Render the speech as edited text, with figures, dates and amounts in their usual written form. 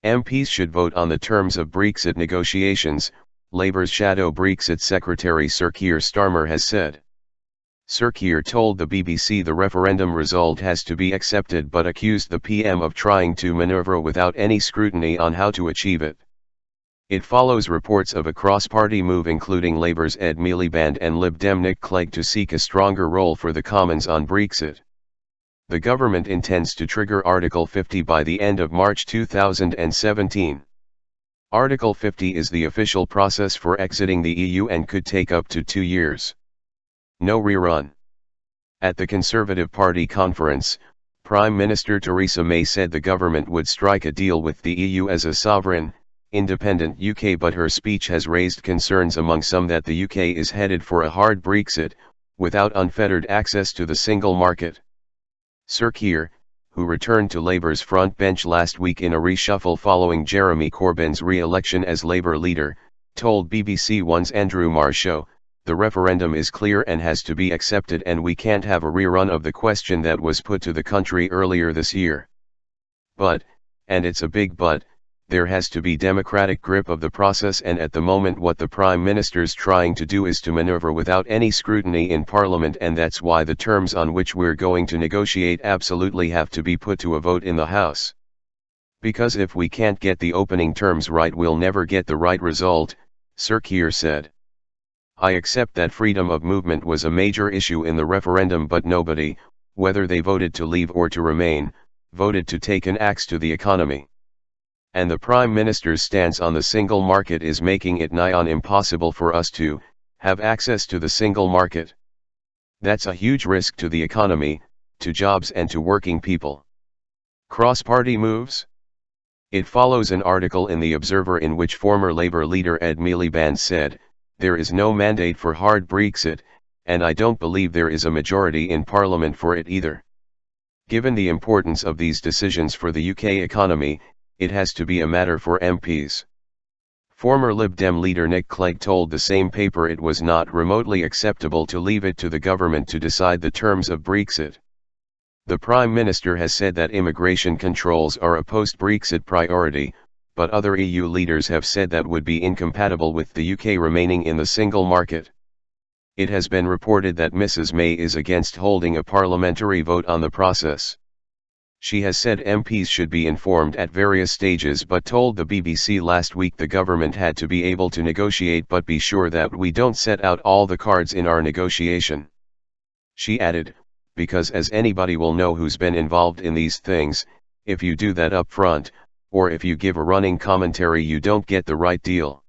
MPs should vote on the terms of Brexit negotiations, Labour's shadow Brexit Secretary Sir Keir Starmer has said. Sir Keir told the BBC the referendum result has to be accepted, but accused the PM of trying to manoeuvre without any scrutiny on how to achieve it. It follows reports of a cross-party move including Labour's Ed Miliband and Lib Dem Nick Clegg to seek a stronger role for the Commons on Brexit. The government intends to trigger Article 50 by the end of March 2017. Article 50 is the official process for exiting the EU and could take up to 2 years. No rerun. At the Conservative Party conference, Prime Minister Theresa May said the government would strike a deal with the EU as a sovereign, independent UK, but her speech has raised concerns among some that the UK is headed for a hard Brexit, without unfettered access to the single market. Sir Keir, who returned to Labour's front bench last week in a reshuffle following Jeremy Corbyn's re-election as Labour leader, told BBC One's Andrew Marr show, "The referendum is clear and has to be accepted, and we can't have a rerun of the question that was put to the country earlier this year. But, and it's a big but, there has to be democratic grip of the process, and at the moment what the Prime Minister's trying to do is to manoeuvre without any scrutiny in Parliament, and that's why the terms on which we're going to negotiate absolutely have to be put to a vote in the House. Because if we can't get the opening terms right, we'll never get the right result," Sir Keir said. "I accept that freedom of movement was a major issue in the referendum, but nobody, whether they voted to leave or to remain, voted to take an axe to the economy. And the Prime Minister's stance on the single market is making it nigh on impossible for us to have access to the single market. That's a huge risk to the economy, to jobs and to working people." Cross-party moves? It follows an article in The Observer in which former Labour leader Ed Miliband said, "There is no mandate for hard Brexit, and I don't believe there is a majority in Parliament for it either. Given the importance of these decisions for the UK economy, it has to be a matter for MPs." Former Lib Dem leader Nick Clegg told the same paper it was not remotely acceptable to leave it to the government to decide the terms of Brexit. The Prime Minister has said that immigration controls are a post-Brexit priority, but other EU leaders have said that would be incompatible with the UK remaining in the single market. It has been reported that Mrs May is against holding a parliamentary vote on the process. She has said MPs should be informed at various stages, but told the BBC last week the government had to be able to negotiate, but be sure that we don't set out all the cards in our negotiation. She added, "Because as anybody will know who's been involved in these things, if you do that up front, or if you give a running commentary, you don't get the right deal."